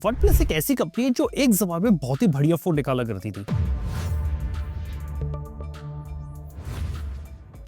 One plus एक ऐसी company है जो एक जमाने में बहुत ही बढ़िया फोन निकाला करती थी,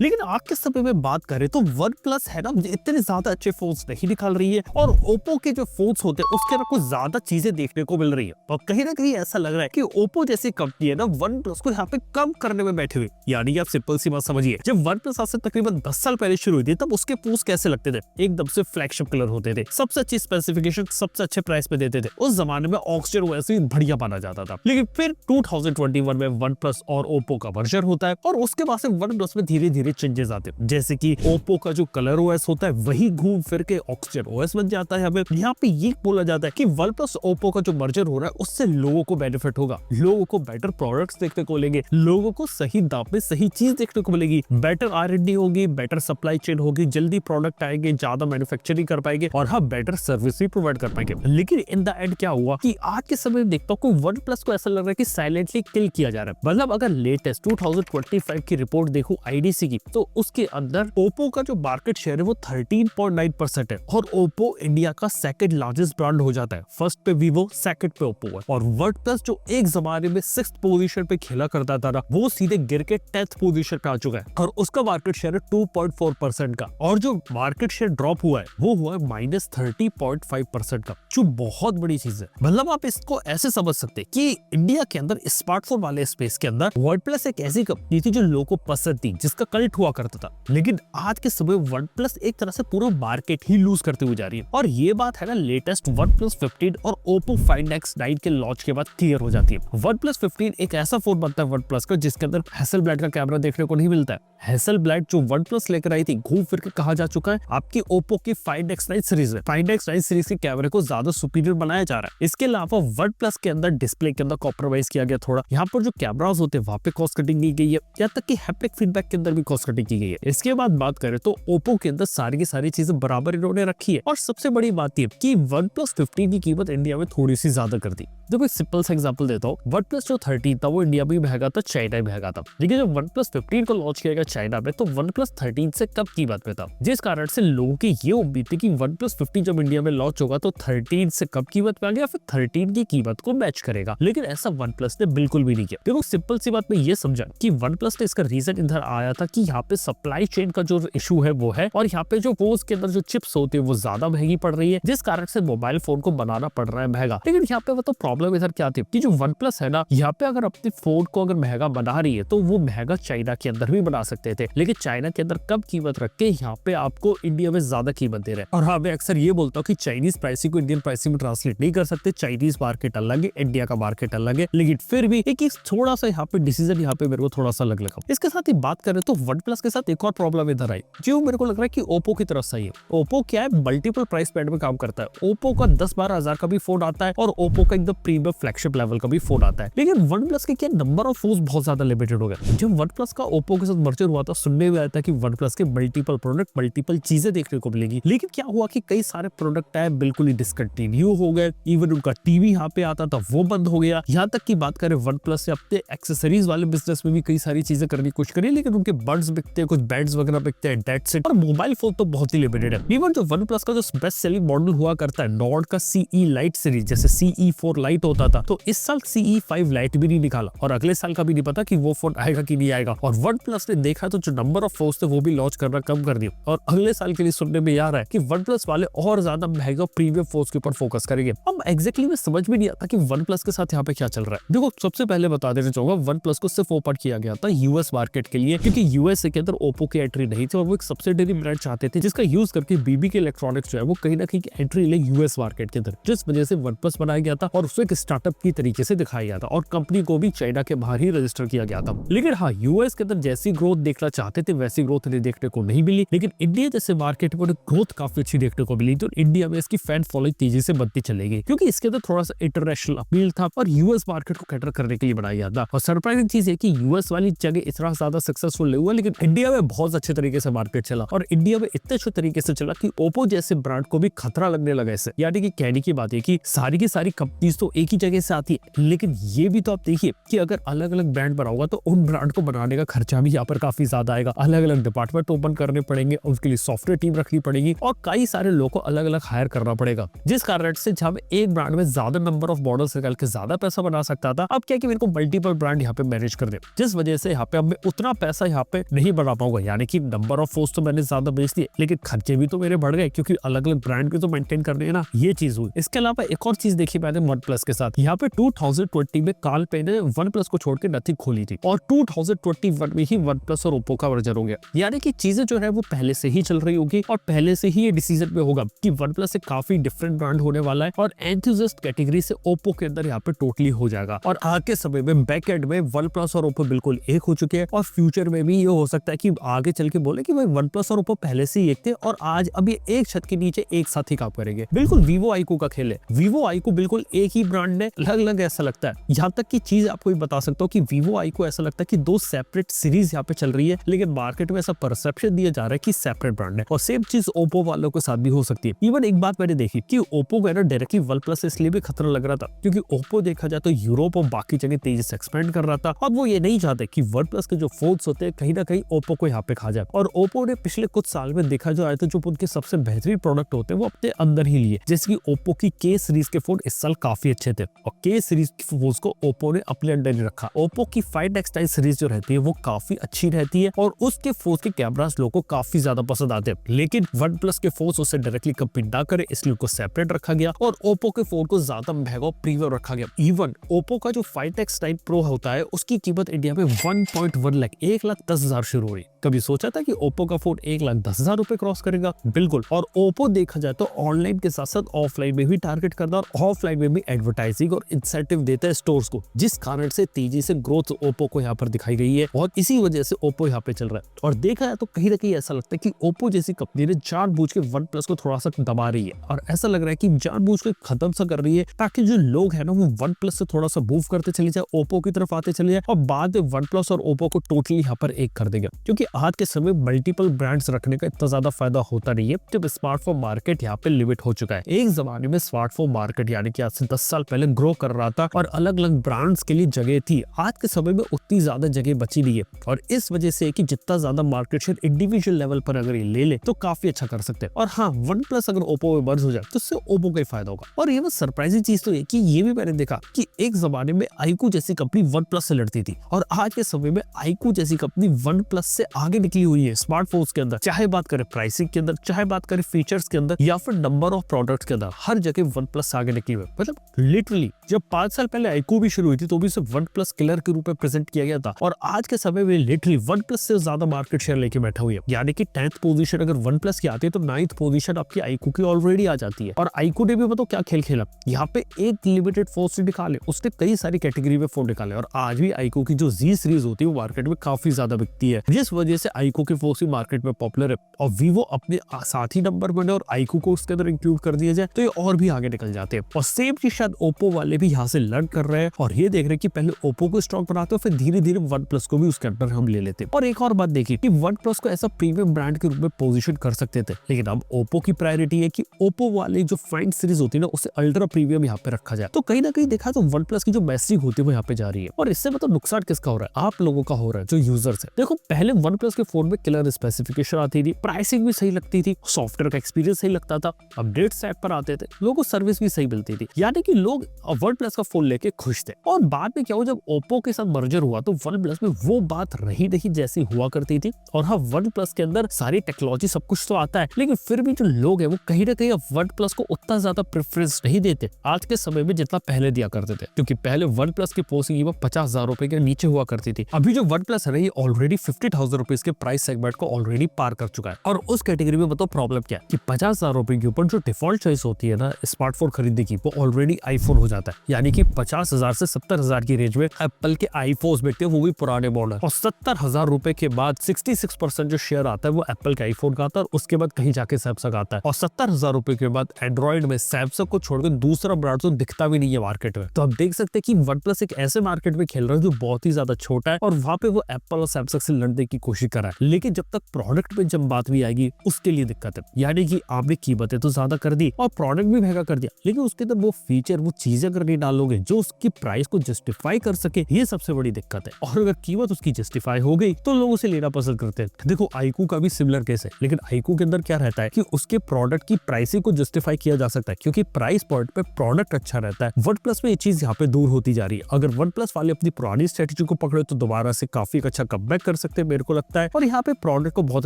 लेकिन आज के समय में बात करें तो वन प्लस है ना इतने ज्यादा अच्छे फोन्स नहीं निकाल रही है और ओप्पो के जो फोन्स होते हैं उसके अंदर कुछ ज्यादा चीजें देखने को मिल रही है। और कहीं ना कहीं ऐसा लग रहा है कि ओप्पो जैसी कंपनी है ना वन प्लस को यहाँ पे कम करने में बैठे हुए। यानी आप सिंपल सी बात समझिए, जब वन प्लस आज से तकरीबन 10 साल पहले शुरू हुई थी तब उसके फोन्स कैसे लगते थे, एकदम से फ्लैगशिप कलर होते थे, सबसे अच्छी स्पेसिफिकेशन सबसे अच्छे प्राइस पे देते थे। उस जमाने में ऑक्सीजन वैसे ही बढ़िया माना जाता था। लेकिन फिर 2021 में वन प्लस और ओप्पो का वर्जन होता है और उसके बाद से वन प्लस में धीरे धीरे चेंजेस आते हैं, जैसे कि ओप्पो का जो कलर ओएस होता है वही घूम फिर के ऑक्सीजन ओएस बन जाता है। हमें यहाँ पे ये बोला जाता है कि वन प्लस ओप्पो का जो मर्जर हो रहा है उससे लोगों को बेनिफिट होगा, लोगों को बेटर प्रोडक्ट्स देखने को मिलेंगे, लोगों को सही दाम में सही चीज देखने को मिलेगी, बेटर R&D होगी, बेटर सप्लाई चेन होगी, जल्दी प्रोडक्ट आएंगे, ज्यादा मैन्युफैक्चरिंग कर पाएंगे और हाँ बेटर सर्विस भी प्रोवाइड कर पाएंगे। लेकिन इन द एंड क्या हुआ कि आज के समय में देखता हूँ वन प्लस को ऐसा लग रहा है कि साइलेंटली किल किया जा रहा है। मतलब अगर लेटेस्ट 2025 की रिपोर्ट देखूं IDC की तो उसके अंदर ओप्पो का जो मार्केट शेयर है वो 13.9% है और ओप्पो इंडिया का सेकंड लार्जेस्ट ब्रांड हो जाता है। फर्स्ट पे वीवो, सेकंड पे ओप्पो है और वन प्लस जो एक जमाने में 6th पोजीशन पे खेला करता था वो सीधे गिर के 10th पोजीशन पे आ चुका है और उसका मार्केट शेयर है 2.4% का और जो मार्केट शेयर ड्रॉप हुआ है वो हुआ है -30.5% का, जो बहुत बड़ी चीज है। मतलब आप इसको ऐसे समझ सकते हैं कि इंडिया के अंदर स्मार्टफोन वाले स्पेस के अंदर वन प्लस एक ऐसी कंपनी थी जो लोगों को पसंद थी, जिसका कल्ट हुआ करता था। लेकिन आज के समय वन प्लस एक तरह से पूरा मार्केट ही लूज करते हुए जा रही है और ये बात है ना लेटेस्ट वन प्लस 15 और ओप्पो फाइंड X9 के लॉन्च के बाद क्लियर हो जाती है। वन प्लस 15 एक ऐसा फोन बनता है वन प्लस का जिसके अंदर हैसलब्लैड का कैमरा देखने को नहीं मिलता है। हैसलब्लैड जो वन प्लस लेकर आई थी घूम फिर के कहा जा चुका है आपकी ओप्पो की फाइंड X9 सीरीज है। फाइंड X9 सीरीज के कैमरे को ज्यादा सुपीरियर बनाया जा रहा है। इसके अलावा वन प्लस के अंदर डिस्प्ले के अंदर कॉम्प्रोमाइज किया गया थोड़ा, यहाँ पर जो कैमरास होते हैं वहां पे कॉस्ट कटिंग की गई है, यहाँ तक कि हैप्टिक फीडबैक के अंदर भी कॉस्ट कटिंग की गई है। इसके बाद बात करें तो ओप्पो के अंदर सारी की सारी चीजें बराबर इन्होंने रखी है और सबसे बड़ी बात ये कि वन प्लस 15 की कीमत इंडिया में थोड़ी सी ज्यादा कर दी। देखो सिंपल सा एग्जांपल देता हूँ, वन प्लस जो 13 था वो इंडिया में महंगा था, चाइना में महंगा था। लेकिन जब वन प्लस 15 को लॉन्च किया गया चाइना में तो वन प्लस 13 से कम कीमत में था, जिस कारण से लोगों की ये उम्मीद थी कि वन प्लस 15 जब इंडिया में लॉन्च होगा तो 13 से कम कीमत में आ गया, फिर 13 की कीमत को मैच करेगा। लेकिन ऐसा वन प्लस ने बिल्कुल भी नहीं किया। देखो सिंपल सी बात में ये समझा कि वन प्लस ने इसका रीजन इधर आया था कि यहाँ पे सप्लाई चेन का जो इशू है वो है और यहाँ पे जो फोन्स के अंदर जो चिप्स होती है वो ज्यादा महंगी पड़ रही है, जिस कारण से मोबाइल फोन को बनाना पड़ रहा है महंगा। लेकिन यहाँ पे मतलब प्रॉब्लम इधर क्या थी कि जो वन प्लस है ना यहाँ पे अगर अपने फोन को अगर महंगा बना रही है तो वो महंगा चाइना के अंदर भी बना सकते थे, लेकिन चाइना के अंदर कम कीमत रख के यहाँ पे आपको इंडिया में ज्यादा कीमत दे रहे हैं। और हाँ मैं अक्सर ये बोलता हूँ कि चाइनीज प्राइसिंग को इंडियन प्राइसिंग में ट्रांसलेट नहीं कर सकते, चाइनीज मार्केट अलग है, इंडिया का मार्केट अलग है। लेकिन फिर भी एक थोड़ा सा यहाँ पे डिसीजन यहाँ पे मेरे को थोड़ा सा अलग लगा। इसके साथ ही बात करें तो वन प्लस के साथ एक और प्रॉब्लम इधर आई जो मेरे को लग रहा है कि ओप्पो की तरफ सही है। ओप्पो क्या है, मल्टीपल प्राइस बैंड में काम करता है। ओप्पो का 10-12 हजार का भी फोन आता है और ओप्पो का एकदम प्रीमियम फ्लैगशिप लेवल का भी फोन आता है। लेकिन वन प्लस के क्या नंबर ऑफ फोन्स बहुत ज्यादा लिमिटेड हो गए। जब वन प्लस का ओप्पो के साथ मर्जर हुआ था सुनने में आया था कि वन प्लस के मल्टीपल प्रोडक्ट मल्टीपल चीजें देखने को मिलेगी, लेकिन क्या हुआ कि कई सारे प्रोडक्ट है बिल्कुल ही डिसकंटिन्यू हो गए। इवन उनका टीवी यहाँ पे आता था वो बंद हो गया। यहाँ तक की बात करें वन प्लस से अपने एक्सेसरीज वाले बिजनेस में भी कई सारी चीजें करने की कोशिश करी, लेकिन उनके बड्स बिकते हैं, कुछ बैड्स वगैरह बिकते हैं, डेट्स और मोबाइल फोन तो बहुत ही लिमिटेड है। इवन जो वन प्लस का जो बेस्ट सेलिंग मॉडल हुआ करता है नॉर्ड का CE लाइट सीरीज, जैसे CE4 लाइट होता था, तो इस साल CE5 लाइट भी नहीं निकाला और अगले साल का भी नहीं पता कि वो फोन आएगा कि नहीं आएगा। और वन प्लस ने देखा तो जो नंबर ऑफ फोन्स थे वो भी लॉन्च करना कम कर दिया और अगले साल के लिए सुनने में आ रहा है कि वन प्लस वाले और ज्यादा महंगा प्रीमियम फोन्स के ऊपर फोकस करेंगे। अब एग्जैक्टली में समझ में नहीं आता कि वन प्लस के साथ यहाँ पे क्या चल रहा है। देखो सबसे पहले बता देना चाहूंगा वन प्लस को सिर्फ ओपन किया गया था यूएस मार्केट के लिए, क्योंकि यूएसए के अंदर ओप्पो की एंट्री नहीं थी और वो एक सब्सिडरी ब्रांड चाहते थे जिसका यूज करके BBK इलेक्ट्रॉनिक्स जो है वो कहीं ना कहीं एंट्री ले यूएस मार्केट के अंदर, जिस वजह से वन प्लस बनाया गया था और उसको एक स्टार्टअप की तरीके से दिखाया गया था और कंपनी को भी चाइना के बाहर ही रजिस्टर किया गया था। लेकिन हाँ यूएस के अंदर जैसी ग्रोथ देखना चाहते थे वैसी ग्रोथ नहीं देखने को नहीं मिली, लेकिन इंडिया जैसे मार्केट में ग्रोथ काफी अच्छी देखने को मिली। तो इंडिया में इसकी फैन फॉलोइंग तेजी से बढ़ती चलेगी क्योंकि इसके अंदर थोड़ा सा इंटरनेशनल अपील था और यूएस मार्केट को कैटर करने के लिए बनाया गया था। और सरप्राइजिंग चीज है कि यूएस वाली जगह इतना ज्यादा सक्सेसफुल नहीं हुआ, लेकिन लेकिन इंडिया में बहुत अच्छे तरीके से मार्केट चला और इंडिया में इतने अच्छे तरीके से चला कि ओप्पो जैसे ब्रांड को भी खतरा लगने लगा इससे। यानी कि कहने की बात है कि सारी की सारी कंपनीज तो एक ही जगह से आती है, लेकिन ये भी तो आप देखिए कि अगर अलग अलग ब्रांड बनाओगा तो उन ब्रांड को बनाने का खर्चा भी यहाँ पर काफी ज्यादा आएगा। अलग अलग डिपार्टमेंट ओपन करने पड़ेंगे, उसके लिए सॉफ्टवेयर टीम रखनी पड़ेगी और कई सारे लोगों को अलग अलग हायर करना पड़ेगा, जिस कारण से जहां एक ब्रांड में ज्यादा नंबर ऑफ मॉडल्स निकाल के ज्यादा पैसा बना सकता था, अब क्या कि मेरे को मल्टीपल ब्रांड यहाँ पे मैनेज कर दे, जिस वजह से यहाँ पे अब मैं उतना पैसा यहाँ पे नहीं बना पाऊंगा। यानी कि नंबर ऑफ फोन्स तो मैंने ज्यादा बेच दिए, लेकिन खर्चे भी तो मेरे बढ़ गए क्योंकि अलग अलग ब्रांड के तो मेंटेन करने हैं ना, ये चीज हुई। इसके अलावा एक और चीज देखी मैंने वन प्लस के साथ, यहाँ पे 2020 में काल पे ने वन प्लस को छोड़ के नथिंग खोली थी और 2021 में ही वन प्लस और ओप्पो का वर्जन हो गया। यानी कि चीजें जो है वो पहले से ही चल रही होगी और पहले से ही ये डिसीजन पे होगा कि वन प्लस एक काफी डिफरेंट ब्रांड होने वाला है और एंथुसियास्ट कैटेगरी से ओप्पो के अंदर यहाँ पे टोटली हो जाएगा। और आगे के समय में बैक एंड में वन प्लस और ओप्पो बिल्कुल एक हो चुके हैं और फ्यूचर में भी ये हो सकता है कि आगे चल के बोले कि भाई वन प्लस और ओप्पो पहले से ही एक थे और आज अब ये एक छत के नीचे एक साथ ही काम करेंगे। बिल्कुल वीवो आईक्यू का खेल है। वीवो आईक्यू बिल्कुल एक ही ब्रांड ने अलग अलग ऐसा लगता है। यहाँ तक की चीज आपको भी बता सकता हूँ कि वीवो आईक्यू ऐसा लगता है कि दो सेपरेट सीरीज यहाँ पे चल रही है, लेकिन मार्केट में ऐसा परसेप्शन दिया जा रहा है कि सेपरेट ब्रांड है। और सेम चीज ओप्पो वालों के साथ भी हो सकती है। इवन एक बात मैंने देखी कि ओप्पो को डायरेक्टली वन प्लस से इसलिए भी खतरा लग रहा था क्योंकि ओप्पो देखा जाए तो यूरोप और बाकी जगह तेजी से एक्सपेंड कर रहा था। अब वो ये नहीं चाहते कि वन प्लस के जो फोन्स होते हैं कहीं ना कहीं ओप्पो को यहाँ पे खा जाए। और ओप्पो ने पिछले कुछ साल में देखा जो आया था, जो उनके सबसे बेहतरीन प्रोडक्ट होते हैं वो अपने अंदर ही लिए, जैसे कि ओप्पो की के सीरीज के फोन इस साल काफी अच्छे थे और के सीरीज के फोन्स को ओप्पो ने अपने अंदर ही रखा। ओप्पो की 5X9 सीरीज जो रहती है वो काफी अच्छी रहती है और उसके फोन के कैमरास लोगों को काफी ज्यादा पसंद आते हैं, लेकिन वन प्लस के फोन उससे डायरेक्टली कंपीट ना करे इसलिए उनको सेपरेट रखा गया और ओप्पो के फोन को ज्यादा महंगा प्रीमियम रखा गया। इवन ओप्पो का जो 5X9 प्रो होता है उसकी कीमत इंडिया में 1.1 लाख 1,10,000 शुरू हो रही। कभी सोचा था कि ओप्पो का फोन 1,10,000 रुपए क्रॉस करेगा? बिल्कुल। और ओप्पो देखा जाए तो ऑनलाइन के साथ साथ ऑफलाइन में भी टारगेट करता है और ऑफलाइन में भी एडवर्टाइजिंग और इंसेंटिव देता है स्टोर्स को, जिस कारण से तेजी से ग्रोथ ओप्पो को यहाँ पर दिखाई गई है और इसी वजह से ओप्पो यहाँ पे चल रहा है। और देखा जाए तो कहीं ना कहीं ऐसा लगता है कि ओप्पो जैसी कंपनी ने जानबूझ के वन प्लस को थोड़ा सा दबा रही है और ऐसा लग रहा है कि जानबूझ के खत्म सा कर रही है ताकि जो लोग है ना वो वन प्लस से थोड़ा सा मूव करते चले जाए, ओप्पो की तरफ आते चले जाए और बाद में वन प्लस और ओप्पो को टोटली यहाँ पर एक कर देगा। क्योंकि आज के समय मल्टीपल ब्रांड्स रखने का इतना ज्यादा फायदा होता नहीं है जब स्मार्टफोन मार्केट यहाँ पे लिमिट हो चुका है। एक जमाने में स्मार्टफोन मार्केट यानी कि आज से 10 साल पहले ग्रो कर रहा था और अलग अलग ब्रांड्स के लिए जगह थी। आज के समय में उतनी ज्यादा जगह बची नहीं है और इस वजह से कि जितना ज्यादा मार्केट शेयर इंडिविजुअल लेवल पर अगर ये ले ले तो काफी अच्छा कर सकते हैं। और हाँ, वन प्लस अगर ओप्पो में मर्ज हो जाए तो उससे ओप्पो का ही फायदा होगा। और ये बस सरप्राइजिंग चीज तो है कि ये भी मैंने देखा कि एक जमाने में आईक्यू जैसी कंपनी वन प्लस से लड़ती थी और आज के समय में आईक्यू जैसी कंपनी वन प्लस से आगे निकली हुई है स्मार्टफोन्स के अंदर, चाहे बात करें प्राइसिंग के अंदर, चाहे बात करें फीचर्स के अंदर या फिर नंबर ऑफ प्रोडक्ट्स के अंदर, हर जगह वन प्लस आगे निकली हुई है। मतलब लिटरली जब 5 साल पहले आईक्यू भी शुरू हुई थी तो भी उसे वन प्लस किलर के रूप में प्रेजेंट किया गया था और आज के समय में लिटरली वन प्लस से ज्यादा मार्केट शेयर लेके बैठा हुई है। यानी कि 10th पोजीशन अगर वन प्लस की आती है तो 9th पोजीशन आपकी आईक्यू की ऑलरेडी आ जाती है। और आईक्यू ने भी बताओ क्या खेल खेला, यहाँ पे एक लिमिटेड फोन से निकाले, उसने कई सारी कैटेगरी में फोन निकाले और आज भी आईक्यू की जो जी सीरीज होती है वो मार्केट में काफी ज्यादा बिकती है, जिस वजह से आईक्यू के फोन मार्केट में पॉपुलर है। और वीवो अपने साथ ही नंबर बने और आईक्यू को उसके अंदर इंक्लूड कर दिया जाए तो ये और भी आगे निकल जाते हैं। और सेम चीज शायद ओप्पो वाले भी यहाँ से लर्न कर रहे हैं और ये देख रहे हैं कि पहले ओप्पो को स्ट्रॉन्ग बनाते हो फिर धीरे धीरे वन प्लस को भी उसके अंदर हम ले लेते हैं। और एक और बात देखिए कि वन प्लस को ऐसा प्रीमियम ब्रांड के रूप में पोजीशन कर सकते थे, लेकिन अब ओप्पो की प्रायोरिटी है कि ओप्पो वाले जो फाइंड सीरीज होती है ना उसे अल्ट्रा प्रीमियम यहाँ पे रखा जाए। तो कहीं ना कहीं देखा तो वन प्लस की जो मैसेजिंग होती है वो यहाँ पे जा रही है और इससे मतलब नुकसान किसका हो रहा है? आप लोगों का हो रहा है जो यूजर्स है। देखो पहले वन प्लस के फोन में किलर स्पेसिफिकेशन आती थी, प्राइसिंग भी सही लगती थी, सॉफ्टवेयर का एक्सपीरियंस सही लगता था, अपडेट सेट पर आते थे, लोगों को सर्विस भी सही मिलती थी, यानी कि लोग वन प्लस का फोन लेके खुश थे। और बाद में क्या हुआ, जब ओप्पो के साथ मर्जर हुआ तो वन प्लस में वो बात रही नहीं जैसी हुआ करती थी। और हाँ, वन प्लस के अंदर सारी टेक्नोलॉजी सब कुछ तो आता है, लेकिन फिर भी जो लोग हैं वो कहीं ना कहीं वन प्लस को उतना ज्यादा प्रेफरेंस नहीं देते आज के समय में जितना पहले दिया करते थे। क्योंकि पहले वन प्लस की फोन की कीमत 50,000 रुपए के नीचे हुआ करती थी। अभी जो वन प्लस है ऑलरेडी 50,000 रुपए के प्राइस सेगमेंट को ऑलरेडी पार कर चुका है। और उस कैटेगरी में बताओ प्रॉब्लम क्या है कि 50,000 रुपए के ऊपर जो डिफॉल्ट चॉइस होती है ना स्मार्टफोन खरीदने की, वो ऑलरेडी आईफोन हो जाता है। यानी कि 50,000 से 70,000 की रेंज में एप्पल के आईफोन्स बिकते हैं, वो भी पुराने मॉडल। और 70,000 रुपए के बाद 66% जो शेयर आता है वो एप्पल के आईफोन का आता है और उसके बाद कहीं जाके सैमसंग आता है। और 70,000 रुपए के बाद एंड्रॉइड में सैमसंग को छोड़कर दूसरा ब्रांड तो दिखता भी नहीं है मार्केट में। तो आप देख सकते हैं कि वन प्लस एक ऐसे मार्केट में खेल रहा है जो बहुत ही ज्यादा छोटा है और वहां पे वो एप्पल और सैमसंग से लड़ने की कोशिश करा है, लेकिन जब तक प्रोडक्ट पे जब बात भी आएगी उसके लिए दिक्कत है। यानी कि आपने कीमतें तो ज्यादा कर दी और प्रोडक्ट भी महंगा कर दिया, लेकिन उसके अंदर वो फीचर, वो चीजें अगर नहीं डालोगे जो उसकी प्राइस को जस्टिफाई कर सके, ये सबसे बड़ी दिक्कत है। और अगर कीमत उसकी जस्टिफाई हो गई तो लोग उसे लेना पसंद करते हैं। देखो iQOO का भी सिमिलर केस है, लेकिन iQOO के अंदर क्या रहता है कि उसके प्रोडक्ट की प्राइसिंग को जस्टिफाई किया जा सकता है क्योंकि प्राइस पॉइंट पे प्रोडक्ट अच्छा रहता है। OnePlus में ये चीज यहाँ पे दूर होती जा रही है। अगर OnePlus वाले अपनी पुरानी स्ट्रेटेजी को पकड़े तो दोबारा से काफी अच्छा कमबैक कर सकते हैं मेरे को लगता है, और यहाँ पे प्रोडक्ट को बहुत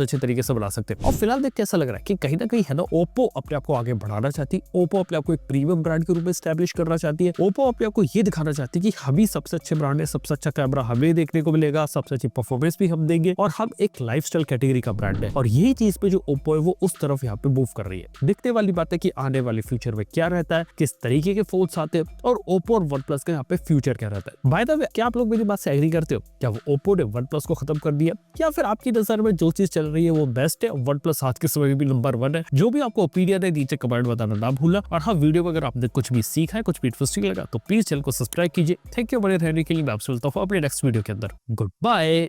अच्छे तरीके से बना सकते हैं। और फिलहाल देख कैसा लग रहा है कि कहीं ना कहीं है ना ओप्पो अपने आप को आगे बढ़ाना चाहती है, ओप्पो अपने आप को एक प्रीमियम ब्रांड के रूप में स्टैब्लिश करना चाहती है, ओप्पो अपने आप को ये दिखाना चाहती है कि हम ही सबसे अच्छे ब्रांड है, सबसे अच्छा कैमरा हमें देखने को मिलेगा, सबसे अच्छी परफॉर्मेंस भी हम देंगे और हम एक लाइफस्टाइल कैटेगरी का ब्रांड है। और यही चीज पे जो ओप्पो है वो उस तरफ यहाँ पे मूव कर रही है। देखने वाली बात है कि आने वाले फ्यूचर में क्या रहता है, किस तरीके के फोन्स आते हैं और ओप्पो और OnePlus का यहाँ पे फ्यूचर क्या रहता है। बाय द वे, क्या आप लोग मेरी बात से एग्री करते हो? क्या वो ओप्पो ने OnePlus को खत्म कर दिया, या फिर आपकी नजर में जो चीज चल रही है वो बेस्ट है, OnePlus आज के समय में भी नंबर 1 है? जो भी आपको ओपिनियन है नीचे कमेंट बताना ना भूलना। और हाँ, वीडियो में अगर आपने कुछ भी सीखा है, कुछ भी इंटरेस्टिंग लगा तो प्लीज चैनल को सब्सक्राइब कीजिए। थैंक यू बने रहने के लिए। मैं आपसे मिलता हूँ अपने नेक्स्ट वीडियो के अंदर। Good bye.